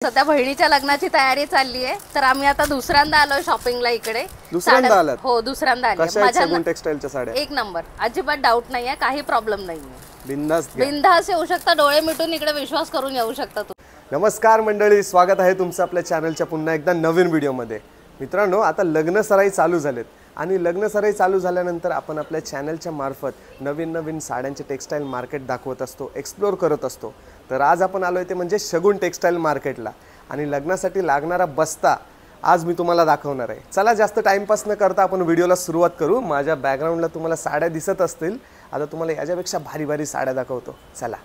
सध्या बहिणीच्या लग्नाची तयारी चालली आहे, तर आम्ही आता दुसऱ्यांदा आलोय शॉपिंगला इकडे. दुसऱ्यांदा आलात? हो, दुसऱ्यांदा आले. माझ्या सगुन टेक्सटाईलच्या साड्या एक नंबर, अजिबात डाऊट नाहीये, काही प्रॉब्लेम नाहीये. बिंदास येऊ शकता, डोळे मिटून इकडे विश्वास करून येऊ शकता तुम्ही. नमस्कार मंडळी, स्वागत आहे तुमचं आपल्या चॅनलच्या पुन्हा एकदा नवीन व्हिडिओमध्ये. मित्रांनो, आता लग्न सराई चालू झालेत आणि लग्न सराई चालू झाल्यानंतर आपण आपल्या चॅनलच्या मार्फत नवीन नवीन साड्यांचे टेक्सटाईल मार्केट दाखवत असतो, एक्सप्लोर करत असतो. तर आज आपण आलोय ते म्हणजे शगुन टेक्सटाईल मार्केटला आणि लग्नासाठी लागणारा बस्ता आज मी तुम्हाला दाखवणार आहे. चला जास्त टाइमपास न करता आपण व्हिडिओला सुरुवात करू. माझ्या बॅकग्राऊंडला तुम्हाला साड्या दिसत असतील, आता तुम्हाला याच्यापेक्षा भारी भारी साड्या दाखवतो. चला.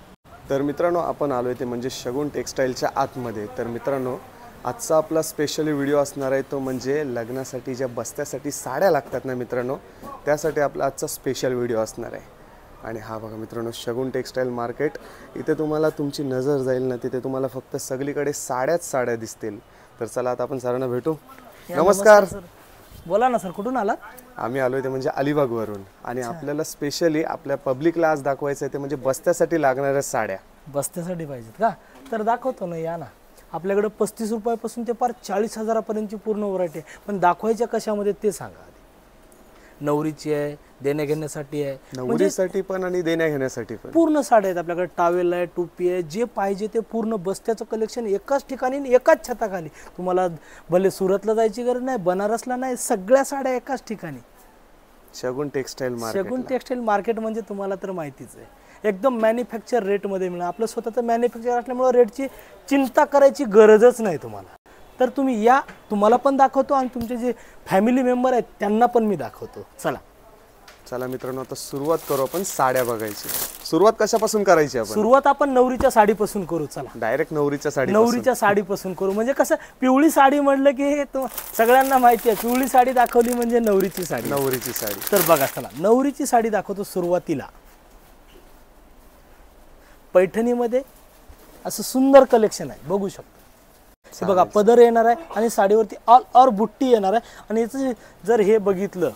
तर मित्रांनो, आपण आलोय ते म्हणजे शगुन टेक्सटाईलच्या आतमध्ये. तर मित्रांनो, आजचा आपला स्पेशली व्हिडिओ असणार आहे तो म्हणजे लग्नासाठी ज्या बस्त्यासाठी साड्या लागतात ना मित्रांनो, त्यासाठी आपला आजचा स्पेशल व्हिडिओ असणार आहे. आणि हा बघा मित्रांनो, शगुन टेक्सटाईल मार्केट. इथे तुम्हाला तुमची नजर जाईल ना, तिथे तुम्हाला फक्त सगळीकडे साड्याच साड्या दिसतील. तर चला आता आपण सरांना भेटू. नमस्कार. बोला ना सर, कुठून आलात? आम्ही आलोय ते म्हणजे अलिबागवरून आणि आपल्याला स्पेशली आपल्या पब्लिकला आज दाखवायचं आहे ते म्हणजे बस्त्यासाठी लागणाऱ्या साड्या. बस्त्यासाठी पाहिजेत का? तर दाखवतो ना, या ना. आपल्याकडे 35 रुपयापासून ते पार 40,000 पर्यंतची पूर्ण व्हरायटी आहे. पण दाखवायच्या कशामध्ये ते सांगा आधी. नवरीची आहे, देण्या घेण्यासाठी आहे, नवरीसाठी पण आणि देण्या घेण्यासाठी पण पूर्ण साड्या आहेत आपल्याकडे. टावेल आहे, टोपी आहे, जे पाहिजे ते पूर्ण बस्त्याचं कलेक्शन एकाच ठिकाणी एकाच छताखाली. तुम्हाला भले सुरतला जायची गरज नाही, बनारसला नाही, सगळ्या साड्या एकाच ठिकाणी. शगुन टेक्सटाईल मार्केट. शगुन टेक्सटाईल मार्केट म्हणजे तुम्हाला तर माहितीच आहे, एकदम मॅन्युफॅक्चर रेटमध्ये मिळणार. आपलं स्वतःचं मॅन्युफॅक्चर असल्यामुळे रेटची चिंता करायची गरजच नाही तुम्हाला. तर तुम्ही या, तुम्हाला पण दाखवतो आणि तुमचे जे फॅमिली मेंबर आहेत त्यांना पण मी दाखवतो. चला चला मित्रांनो, आता सुरुवात करू आपण साड्या बघायची. सुरुवात कशापासून करायची आपण? सुरुवात आपण नवरीच्या साडीपासून करू. चला डायरेक्ट नवरीच्या साडीपासून करू. म्हणजे कसं, पिवळी साडी म्हटलं की सगळ्यांना माहिती आहे, पिवळी साडी दाखवली म्हणजे नवरीची साडी. तर बघा, चला नवरीची साडी दाखवतो. सुरुवातीला पैठणीमध्ये असं सुंदर कलेक्शन आहे, बघू शकता. हे बघा, पदर येणार आहे आणि साडीवरती ऑल ओव्हर बुट्टी येणार आहे. आणि याचं जर हे बघितलं,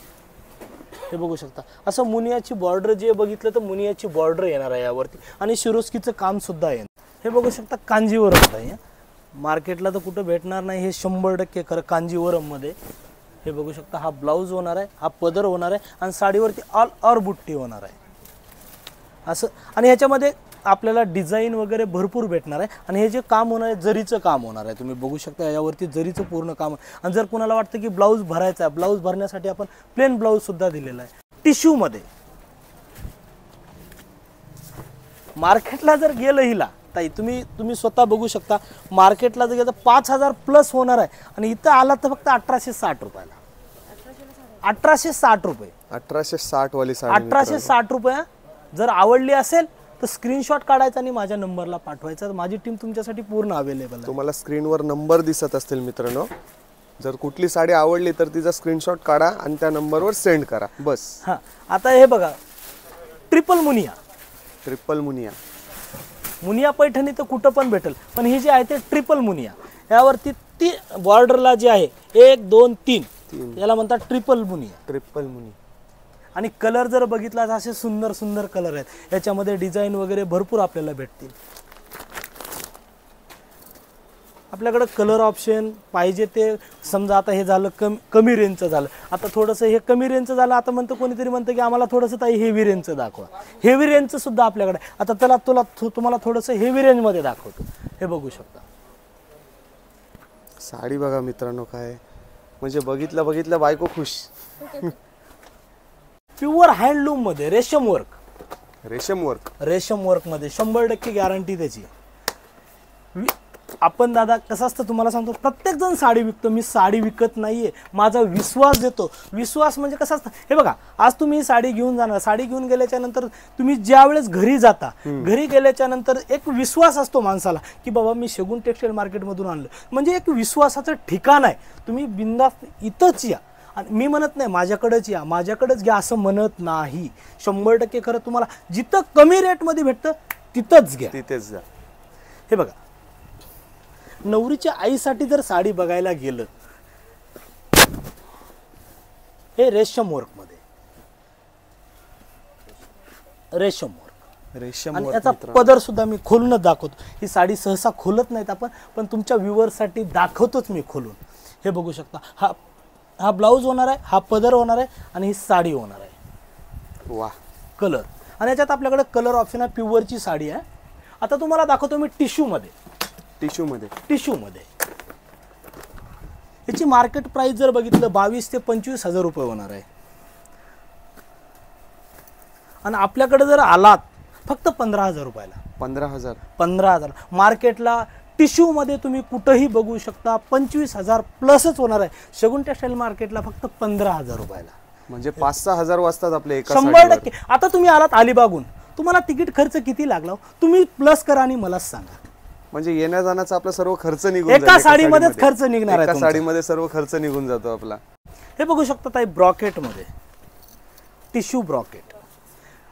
हे बघू शकता, असं मुनियाची बॉर्डर जे बघितलं तर मुनियाची बॉर्डर येणार आहे यावरती. आणि शिरोस्कीचं काम सुद्धा येणार. हे बघू शकता, कांजीवरम आहे. मार्केटला तर कुठं भेटणार नाही हे 100% खरं कांजीवरम मध्ये. हे बघू शकता, हा ब्लाऊज होणार आहे, हा पदर होणार आहे आणि साडीवरती ऑल ओव्हर बुट्टी होणार आहे असं. आणि ह्याच्यामध्ये आपल्याला डिझाईन वगैरे भरपूर भेटणार आहे. आणि हे जे काम होणार आहे, जरीचं काम होणार आहे. तुम्ही बघू शकता, यावरती जरीचं पूर्ण काम. आणि जर कुणाला वाटतं की ब्लाऊज भरायचा आहे, ब्लाऊज भरण्यासाठी आपण प्लेन ब्लाऊज सुद्धा दिलेला आहे टिश्यू मध्ये. मार्केटला जर गेलं हिला ताई, तुम्ही स्वतः बघू शकता, मार्केटला जर गेलं तर 5,000 प्लस होणार आहे. आणि इथं आला तर फक्त 1,860 रुपयाला. 1,860 रुपये. 1,860 वाली साडी. 1,860 रुपये. जर आवडली असेल तर स्क्रीनशॉट काढायचा आणि माझ्या नंबरला पाठवायचा. माझी टीम तुमच्यासाठी पूर्ण अवेलेबल आहे. तुम्हाला स्क्रीनवर नंबर दिसत असतील मित्रांनो. जर कुठली साडी आवडली तर तिचा स्क्रीनशॉट काढा आणि त्या नंबरवर सेंड करा, बस. हां, आता हे बघा, ट्रिपल मुनिया. मुनिया पैठणी तर कुठं पण भेटेल, पण ही जी आहे ते ट्रिपल मुनिया. यावरती ती बॉर्डरला जे आहे 1 2 3 याला म्हणतात ट्रिपल मुनिया. आणि कलर जर बघितला तर असे सुंदर सुंदर कलर आहेत. याच्यामध्ये डिझाईन वगैरे भरपूर आपल्याला भेटतील. आपल्याकडे कलर ऑप्शन पाहिजे ते. समजा आता हे झालं कमी रेंजचं झालं, आता थोडंसं हे कमी रेंजचं झालं. आता म्हणतं कोणीतरी म्हणतं की आम्हाला थोडंसं ताई हेवी रेंजचं दाखवा. हेवी रेंजचं सुद्धा आपल्याकडे. आता तुम्हाला थोडंसं हेवी रेंजमध्ये दाखवतो. हे बघू शकता. साडी बघा मित्रांनो, काय म्हणजे बघितलं बायको खुश. प्युअर हँडलूम मध्ये रेशम वर्क मध्ये 100% गॅरंटी त्याची. आपण दादा कसं असतं तुम्हाला सांगतो, प्रत्येक जण साडी विकतो, मी साडी विकत नाहीये, माझा विश्वास देतो. विश्वास म्हणजे कसं असतं, हे बघा, आज तुम्ही साडी घेऊन जाणार, साडी घेऊन गेल्याच्या नंतर तुम्ही ज्या वेळेस घरी जाता, घरी गेल्याच्या नंतर एक विश्वास असतो माणसाला की बाबा मी शगुन टेक्सटाईल मार्केट मधून आणलं. म्हणजे एक विश्वासाचं ठिकाण आहे. तुम्ही बिंदास इथंच या. मी म्हणत नाही माझ्याकडेच या, माझ्याकडेच घ्या असं म्हणत नाही. 100% खरं तुम्हाला जिथं कमी रेटमध्ये भेटतं तिथंच घ्या. हे बघा, नवरीच्या आईसाठी जर साडी बघायला गेलं, हे रेशम वर्क. रेशम आणि work याचा मित्रांनो. पदर सुद्धा मी खोलूनच दाखवतो. ही साडी सहसा खोलत नाहीत आपण, पण तुमच्या व्ह्यूअरसाठी दाखवतोच मी खोलून. हे बघू शकता. हा ब्लाऊज होणार आहे, हा पदर होणार आहे आणि ही साडी होणार आहे. वा. कलर आणि याच्यात आपल्याकडे कलर ऑप्शन आहे. प्युअरची साडी आहे. आता तुम्हाला दाखवतो मी टिश्यूमध्ये. टिश्यूमध्ये याची मार्केट प्राइस जर बघितलं 22 ते 25 हजार रुपये होणार आहे. आणि आपल्याकडे जर आलात फक्त 15,000 रुपयाला. 15,000 मार्केटला टिश्यूमध्ये तुम्ही कुठंही बघू शकता 25,000 प्लसच होणार आहे. शगुन टेक्सटाईल मार्केटला फक्त 15,000 रुपयाला. म्हणजे 5-6 हजार वाजतात आपले एका 100%. आता तुम्ही आलात अलिबागून, तुम्हाला तिकीट खर्च किती लागला तुम्ही प्लस करा आणि मलाच सांगा. म्हणजे येण्या जाण्याचा आपला सर्व खर्च निघून एका साडीमध्येच खर्च निघणार आहे. एका साडीमध्ये सर्व खर्च निघून जातो आपला. हे बघू शकता ताई, ब्रॉकेटमध्ये टिश्यू ब्रॉकेट.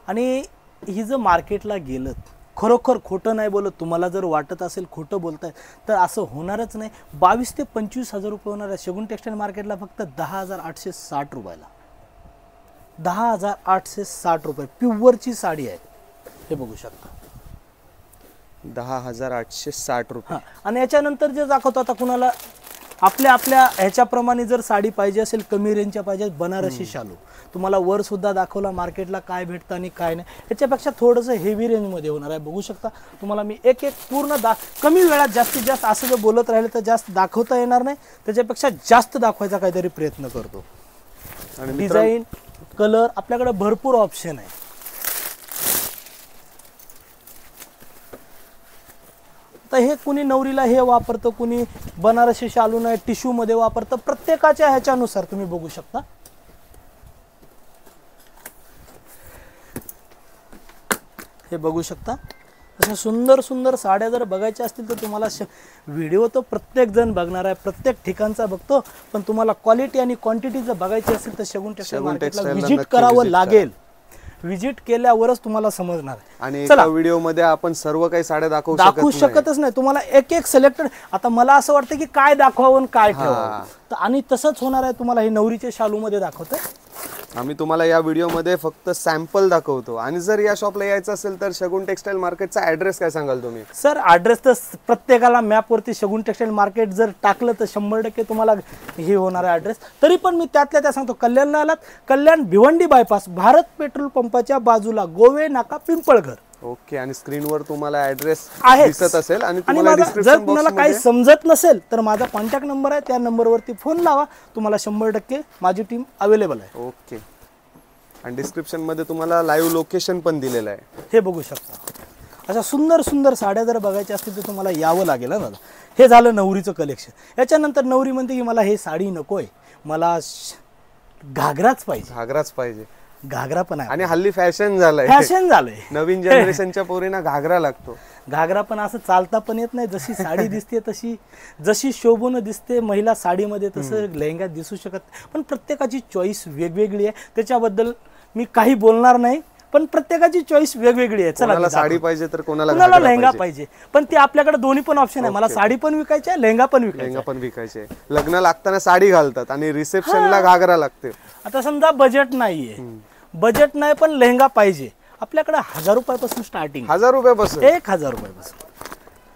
आणि ही जर मार्केटला गेलं, खरोखर खोटं नाही बोलत, तुम्हाला जर वाटत असेल खोटं बोलताय तर असं होणारच नाही. 22 ते 25 हजार रुपये होणार आहे. शगुन टेक्सटाईल मार्केटला फक्त 10,860 रुपयाला. 10,860 रुपये प्युअरची साडी आहे. हे बघू शकता. 10,860 रुपये. आणि याच्यानंतर जे दाखवतो आता कुणाला आपल्या ह्याच्याप्रमाणे जर साडी पाहिजे असेल, कमी रेंजच्या पाहिजे, बनारसी शालू तुम्हाला वर सुद्धा दाखवला मार्केटला काय भेटतं आणि काय नाही. याच्यापेक्षा थोडंसं हेवी रेंजमध्ये होणार आहे. बघू शकता. तुम्हाला मी एक पूर्ण कमी वेळात जास्तीत जास्त असं जर बोलत राहिले तर जास्त दाखवता येणार नाही. त्याच्यापेक्षा जास्त दाखवायचा काहीतरी प्रयत्न करतो. आणि डिझाईन, कलर आपल्याकडे भरपूर ऑप्शन आहे. तर हे कुणी नवरीला हे वापरतं, कुणी बनारसी शालू नाही टिश्यू मध्ये वापरतं. प्रत्येकाच्या ह्याच्यानुसार तुम्ही बघू शकता. हे बघू शकता. अशा सुंदर सुंदर साड्या जर बघायच्या असतील तर तुम्हाला व्हिडिओ तो प्रत्येक जण बघणार आहे, प्रत्येक ठिकाणचा बघतो, पण तुम्हाला क्वालिटी आणि क्वांटिटी जर बघायची असेल तर शगुन टेक्सटाईल मार्केटला व्हिजिट करावं लागेल. व्हिजिट केल्यावरच तुम्हाला समजणार आहे. आणि एका व्हिडिओ मध्ये आपण सर्व काही साड्या दाखवू शकतच नाही. तुम्हाला एक सिलेक्टेड. आता मला असं वाटतं की काय दाखवावं आणि काय ठेवावं, आणि तसंच होणार आहे. तुम्हाला हे नवरीच्या शालू मध्ये दाखवतोय. आम्ही तुम्हाला या व्हिडिओ मध्ये फक्त सॅम्पल दाखवतो. आणि जर या शॉपला यायचं असेल तर शगुन टेक्सटाईल मार्केटचा ऍड्रेस काय सांगाल तुम्ही? सर ऍड्रेस तर प्रत्येकाला मॅपवरती शगुन टेक्सटाईल मार्केट जर टाकलं तर 100% तुम्हाला हे होणार आहे ऍड्रेस. तरी पण मी त्यातल्या त्या सांगतो. कल्याणला आलात, कल्याण भिवंडी बायपास, भारत पेट्रोल पंपाच्या बाजूला, गोवे नाका, पिंपळघर. ओके. आणि स्क्रीनवर तुम्हाला ऍड्रेस आहे दिसत असेल. आणि जर तुम्हाला काही समजत नसेल तर माझा कॉन्टॅक्ट नंबर आहे, त्या नंबरवरती फोन लावा. तुम्हाला 100% माझी टीम अवेलेबल आहे. ओके. आणि डिस्क्रिप्शन मध्ये तुम्हाला लाईव्ह लोकेशन पण दिलेलं आहे. हे बघू शकता. अशा सुंदर सुंदर साड्या जर बघायच्या असतील तर तुम्हाला यावं लागेल ना दादा. हे झालं नवरीचं कलेक्शन. याच्यानंतर नवरी म्हणते की मला हे साडी नकोय, मला घागराच पाहिजे. घागरा पण आहे. आणि हल्ली फॅशन झालंय. नवीन जनरेशनच्या पोरींना घागरा लागतो. घागरा पण असं चालता पण येत नाही. जशी साडी दिसते तशी, जशी शोभून दिसते महिला साडीमध्ये, तसं लेहंग्यात दिसू शकत. पण प्रत्येकाची चॉईस वेगवेगळी आहे. त्याच्याबद्दल मी काही बोलणार नाही, पण प्रत्येकाची चॉईस वेगवेगळी आहे. चला, साडी पाहिजे तर कोणाला लेहंगा पाहिजे. पण ते आपल्याकडे दोन्ही पण ऑप्शन आहे. मला साडी पण विकायची आहे, लेहंगा पण विकायचे. लग्न लागताना साडी घालतात आणि रिसेप्शनला घागरा लागते. आता समजा बजेट नाहीये, बजेट नाही पण लेहंगा पाहिजे, आपल्याकडे 1,000 रुपयापासून स्टार्टिंग. 1,000 रुपयापासून, 1,000 रुपयापासून.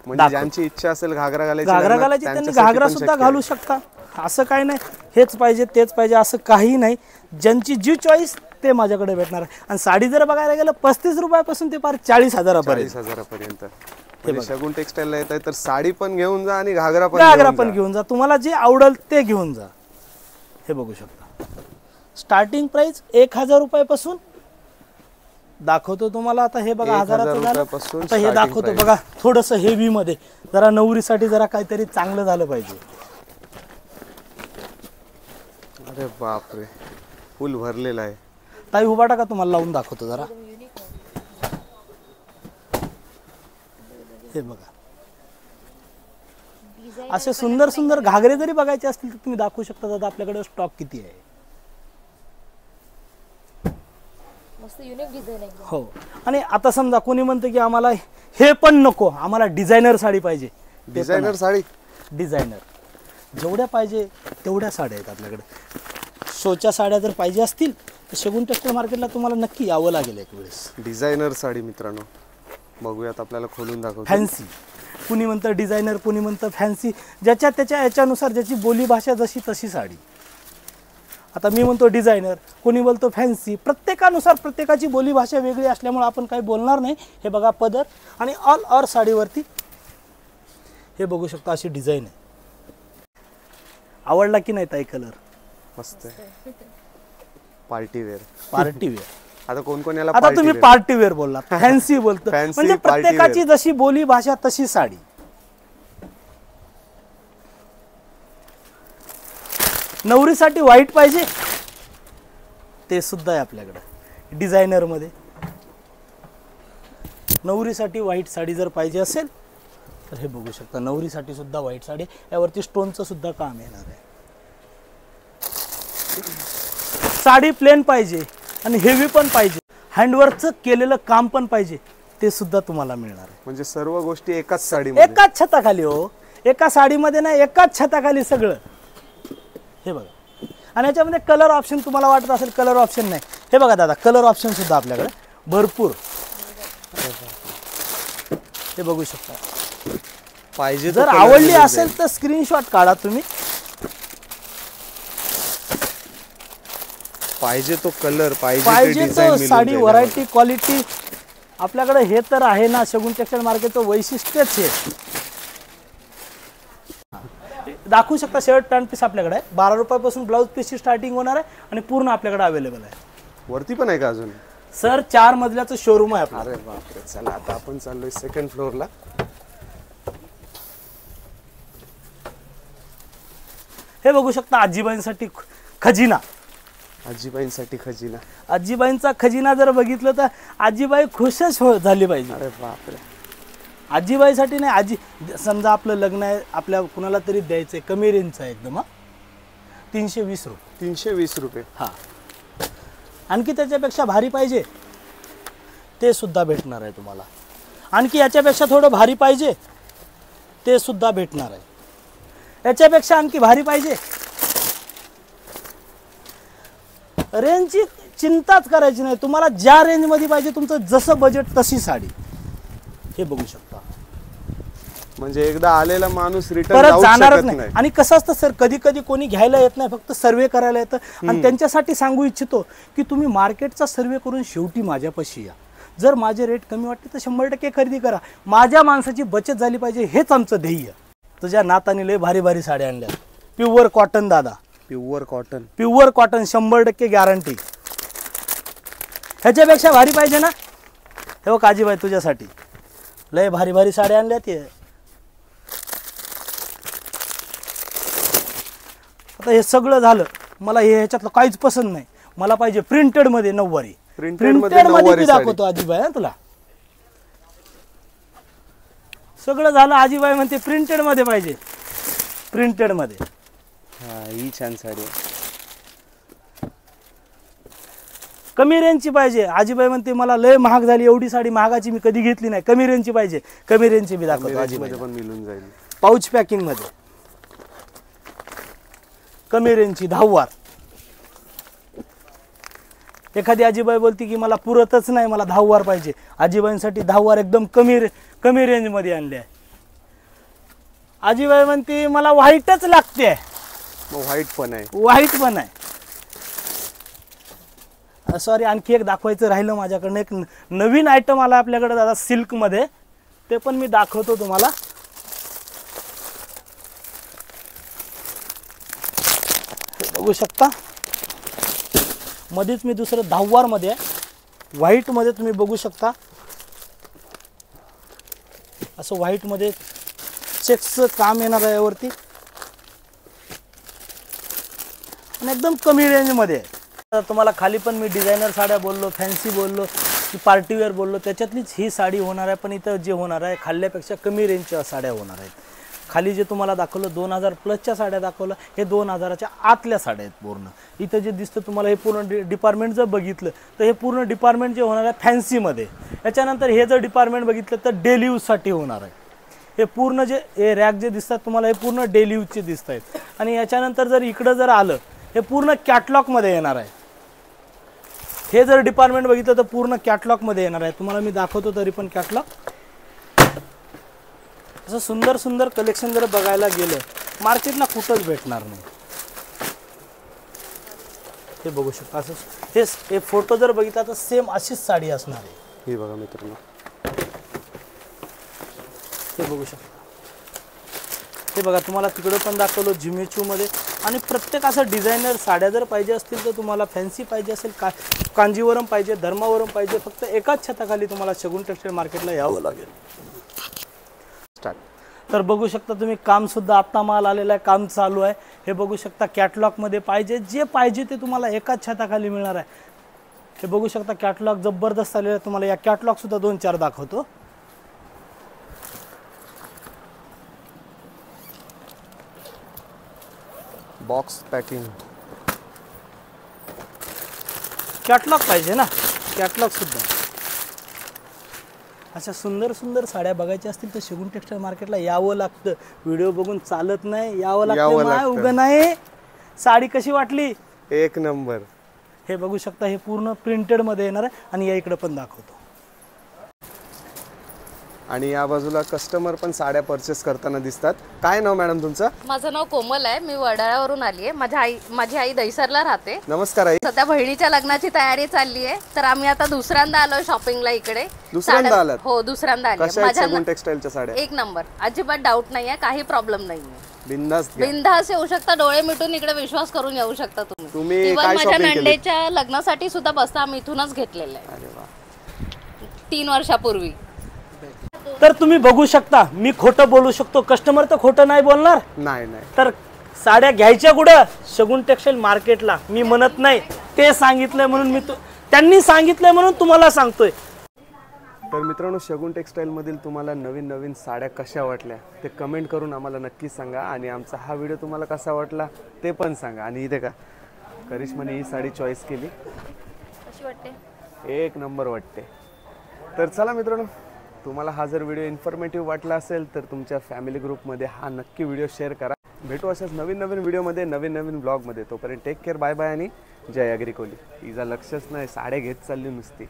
म्हणजे ज्यांची इच्छा असेल घागरा घालायची त्यांनी घागरा सुद्धा घालू शकता. असं काही नाही हेच पाहिजे तेच पाहिजे असं काही नाही. ज्यांची जी चॉईस ते माझ्याकडे भेटणार आहे. आणि साडी जर बघायला गेलं 35 रुपयापासून ते पार 40,000 शगुन टेक्सटाईलला येत आहे तर साडी पण घेऊन जा आणि घागरा पण घेऊन जा. तुम्हाला जे आवडेल ते घेऊन जा. हे बघू शकता. स्टार्टिंग प्राइस 1,000 रुपयापासून दाखवतो तुम्हाला. आता हे बघा 1,000चं झालं. आता हे दाखवतो बघा थोडंसं हेवी मध्ये, जरा नवरीसाठी जरा काहीतरी चांगलं झालं पाहिजे. अरे बापरे, फुल भरलेला आहे. ताई उभा टाका, तुम्हाला लावून दाखवतो जरा. हे बघा असे सुंदर सुंदर घागरे जरी बघायचे असतील तर तुम्ही दाखवू शकता. दादा आपल्याकडे स्टॉक किती आहे. हो. आणि आता समजा कोणी म्हणतं की आम्हाला हे पण नको, आम्हाला डिझायनर साडी पाहिजे. डिझायनर साडी, डिझायनर जेवढ्या पाहिजे तेवढ्या साड्या आहेत आपल्याकडे. शोच्या साड्या जर पाहिजे असतील शगुन टेक्सटाईल मार्केटला तुम्हाला नक्की यावं लागेल एक वेळेस. डिझायनर साडी मित्रांनो बघूयात, आपल्याला खोलून दाखवतो. फॅन्सी, कुणी म्हणतं डिझायनर, कुणी म्हणतं फॅन्सी, ज्याच्या त्याच्या याच्यानुसार ज्याची बोलीभाषा जशी तशी साडी. आता मी म्हणतो डिझायनर, कोणी बोलतो फॅन्सी, प्रत्येकानुसार प्रत्येकाची बोलीभाषा वेगळी असल्यामुळे आपण काही बोलणार नाही. हे बघा पदर आणि ऑल ओव्हर साडीवरती हे बघू शकता अशी डिझाईन आहे. आवडला की नाही ताई कलर? मस्त आहे. Party wear. Party wear. आता कोण कोण याला आता तुम्ही पार्टी वेअर बोललात, फॅन्सी बोलतो, Fancy, म्हणजे party wear. प्रत्येकाची जशी बोली भाषा तशी साडी. नवरीसाठी व्हाईट पाहिजे ते सुद्धा आहे आपल्याकडे डिझायनर मध्ये. नवरीसाठी व्हाईट साडी जर पाहिजे असेल तर हे बघू शकता, नवरीसाठी सुद्धा व्हाईट साडी. यावरती स्टोनचं सुद्धा काम येणार आहे. साडी प्लेन पाहिजे आणि हेवी पण पाहिजे, हँडवर्कचं केलेलं काम पण पाहिजे, ते सुद्धा तुम्हाला मिळणार आहे. म्हणजे सर्व गोष्टी एकाच साडीमध्ये, एकाच छताखाली. हो, एका साडीमध्ये नाही, एकाच छताखाली सगळं. हे बघा, आणि याच्यामध्ये कलर ऑप्शन तुम्हाला वाटत असेल कलर ऑप्शन नाही, हे बघा दादा कलर ऑप्शन सुद्धा आपल्याकडे भरपूर. हे बघू शकता. पाहिजे जर आवडली असेल तर स्क्रीनशॉट काढा तुम्ही. पाहिजे तो कलर, पाहिजे पाहिजे तो साडी, व्हरायटी, क्वालिटी आपल्याकडे हे तर आहे ना. शगुन टेक्सटाईल मार्केटचं वैशिष्ट्यच हे. दाखवू शकता शर्ट पॅन्ट पीस आपल्याकडे आहे. 12 रुपयापासून ब्लाऊज पीसची स्टार्टिंग होणार आहे आणि पूर्ण आपल्याकडे अवेलेबल आहे. वरती पण आहे का अजून? सर 4 मजल्याचं शोरूम आहे आपलं. अरे बापरे. चला आता आपण चाललोय सेकंड फ्लोअरला. हे बघू शकता आजीबाईंसाठी खजिना. आजीबाईंसाठी खजिना. आजीबाईंचा खजिना जर बघितलं तर आजीबाई खुशच झाली पाहिजे. अरे बापरे. आजीबाईसाठी नाही, आजी समजा आपलं लग्न आहे, आपल्या कुणाला तरी द्यायचंय, कमी रेंजचं आहे एकदम. 320 रुपये. 320 रुपये. हा. आणखी त्याच्यापेक्षा भारी पाहिजे ते सुद्धा भेटणार आहे तुम्हाला. आणखी याच्यापेक्षा थोडं भारी पाहिजे ते सुद्धा भेटणार आहे. याच्यापेक्षा आणखी भारी पाहिजे, रेंजची चिंताच करायची नाही. तुम्हाला ज्या रेंजमध्ये पाहिजे, तुमचं जसं बजेट तशी साडी. हे बघू शकता. म्हणजे एकदा आलेला माणूस रिटर्न परत जाऊ जाणारच शकत नाही. नाही. आणि कसं असतं सर, कधी कधी कोणी घ्यायला येत नाही, फक्त सर्वे करायला येतं. आणि त्यांच्यासाठी सांगू इच्छितो की तुम्ही मार्केटचा सर्वे करून शेवटी माझ्यापाशी या. जर माझे रेट कमी वाटते तर 100% खरेदी करा. माझ्या माणसाची बचत झाली पाहिजे, हेच आमचं ध्येय. तुझ्या नाताने लय भारी भारी साड्या आणल्या, प्युअर कॉटन दादा. Pure cotton. Pure cotton 100% guarantee. ह्याच्यापेक्षा भारी पाहिजे ना. हे बघ आजीबाई तुझ्यासाठी लय भारी भारी साड्या आणल्या. ते आता हे सगळं झालं, मला हे ह्याच्यातलं काहीच पसंत नाही. मला पाहिजे प्रिंटेड मध्ये नऊवारी. प्रिंटेड मध्ये मी दाखवतो आजीबाई तुला. सगळं झालं, आजीबाई म्हणते प्रिंटेड मध्ये पाहिजे. प्रिंटेड मध्ये. हा, ही छान साडी आहे. कमी रेंजची पाहिजे. आजीबाई म्हणते मला लय महाग झाली, एवढी साडी महागाची मी कधी घेतली नाही, कमी रेंजची पाहिजे. कमी रेंजची मी दाखवतो आजीबाई. पण मिळून जाईल. पाऊच पॅकिंग मध्ये कमी रेंजची 10 वार. एखादी आजीबाई बोलती की मला पुरतच नाही, मला 10 वार पाहिजे. आजीबाईंसाठी 10 वार एकदम कमी रेंज मध्ये आणले आहे. आजीबाई म्हणते मला व्हाईटच लागते. व्हाईट पण आहे. व्हाईट पण आहे. सॉरी, आणखी एक दाखवायचं राहिलं माझ्याकडनं. एक नवीन आयटम आला आपल्याकडे दादा सिल्क मध्ये, ते पण मी दाखवतो तुम्हाला. बघू शकता. मध्येच मी दुसरं 10 वार मध्ये आहे, व्हाईट मध्ये तुम्ही बघू शकता. असं व्हाईट मध्ये चेक्सचं काम येणार आहे यावरती आणि एकदम कमी रेंज मध्ये आहे. तुम्हाला खाली पण मी डिझायनर साड्या बोललो, फॅन्सी बोललो की पार्टीवेअर बोललो, त्याच्यातलीच ही साडी होणार आहे. पण इथं जे होणार आहे खाल्ल्यापेक्षा कमी रेंजच्या साड्या होणार आहेत. खाली जे तुम्हाला दाखवलं 2000 प्लसच्या साड्या दाखवलं, हे 2000च्या आतल्या साड्या आहेत पूर्ण. इथं जे दिसतं तुम्हाला हे पूर्ण डिपार्टमेंट जर बघितलं तर हे पूर्ण डिपार्टमेंट जे होणार आहे फॅन्सीमध्ये. याच्यानंतर हे जर डिपार्टमेंट बघितलं तर डेली यूजसाठी होणार आहे. हे पूर्ण जे हे रॅक जे दिसतात तुम्हाला हे पूर्ण डेली यूजचे दिसत आहेत. आणि याच्यानंतर जर इकडं जर आलं, हे पूर्ण कॅटलॉगमध्ये येणार आहे. हे जर डिपार्टमेंट बघितलं तर पूर्ण कॅटलॉग मध्ये येणार आहे. तुम्हाला मी दाखवतो तरी पण कॅटलॉग असं सुंदर सुंदर कलेक्शन जर बघायला गेलं मार्केटला कुठंच भेटणार नाही. हे बघू शकता असं हे फोटो जर बघितला तर सेम अशीच साडी असणार आहे. ही बघा मित्रांनो, हे बघू शकता. हे बघा तुम्हाला तिकडे पण दाखवलं जिमेचू मध्ये. आणि प्रत्येक असं डिझायनर साड्या जर पाहिजे असतील तर तुम्हाला फॅन्सी पाहिजे असेल कांजीवरम पाहिजे धर्मावरम पाहिजे फक्त एकाच छताखाली तुम्हाला शगुन टेक्सटाईल मार्केटला यावं लागेल. स्टार्ट. तर बघू शकता तुम्ही काम सुद्धा आत्ता माल आलेला आहे, काम चालू आहे. हे बघू शकता कॅटलॉग मध्ये पाहिजे जे पाहिजे ते तुम्हाला एकाच छताखाली मिळणार आहे. हे बघू शकता कॅटलॉग जबरदस्त आलेला आहे. तुम्हाला या कॅटलॉग सुद्धा 2-4 दाखवतो. बॉक्स पॅकिंग कॅटलॉग पाहिजे ना, कॅटलॉग सुद्धा. अशा सुंदर सुंदर साड्या बघायच्या असतील तर शगुन टेक्सटाईल मार्केटला यावं लागतं. व्हिडिओ बघून चालत नाही, यावं लागतं. उगं नाही. साडी कशी वाटली? एक नंबर. हे बघू शकता हे पूर्ण प्रिंटेड मध्ये येणार आहे. आणि या इकडे पण दाखवतो. आणि या बाजूला कस्टमर पण साड्या परचेस करताना दिसतात. काय नाव मॅडम तुमचं? माझं नाव कोमल आहे. मी वडाळ्यावरून आली आहे. माझी आई दहिसरला राहते. नमस्कार आई. सध्या बहिणीच्या लग्नाची तयारी चालली आहे. तर आम्ही आता दुसऱ्यांदा आलोय शॉपिंगला इकडे. दुसऱ्यांदा आलात? हो दुसऱ्यांदा आली. कशा आहेत शगुन टेक्सटाईलच्या साड्या? एक नंबर, अजिबात डाऊट नाहीये, काही प्रॉब्लेम नाहीये. बिंदास बिंदास येऊ शकता, डोळे मिटून इकडे विश्वास करून येऊ शकता तुम्ही. तुम्ही इव्हन काय माझ्या shopping केली? नंदेच्या लग्नासाठी सुद्धा बस्ता आम्ही इथूनच घेतलेला आहे अरे वा. 3 वर्षापूर्वी. तर तुम्ही बघू शकता मी खोटं बोलू शकतो, कस्टमर तर खोटं नाही बोलणार. नाही नाही. तर साड्या घ्यायच्या कुठं? शगुन टेक्सटाईल मार्केटला. मी म्हणत नाही, ते सांगितलंय म्हणून त्यांनी सांगितलंय म्हणून तुम्हाला सांगतोय. तर मित्रांनो, शगुन टेक्सटाईलमधील तुम्हाला नवीन नवीन साड्या कशा वाटल्या ते कमेंट करून आम्हाला नक्की सांगा. आणि आमचा हा व्हिडिओ तुम्हाला कसा वाटला ते पण सांगा. आणि इथे का करिश्माने ही साडी चॉईस केली, कशी वाटते? एक नंबर वाटते. तर चला मित्रांनो, तुम्हाला हा जर व्हिडिओ इन्फॉर्मेटिव्ह वाटला असेल तर तुमच्या फॅमिली ग्रुपमध्ये हा नक्की व्हिडिओ शेअर करा. भेटू अशाच नवीन नवीन व्हिडिओमध्ये, नवीन नवीन ब्लॉगमध्ये. तोपर्यंत टेक केअर, बाय बाय आणि जय अग्री कोली. हिचा लक्षच नाही, साड्या घेत चालली नुसती.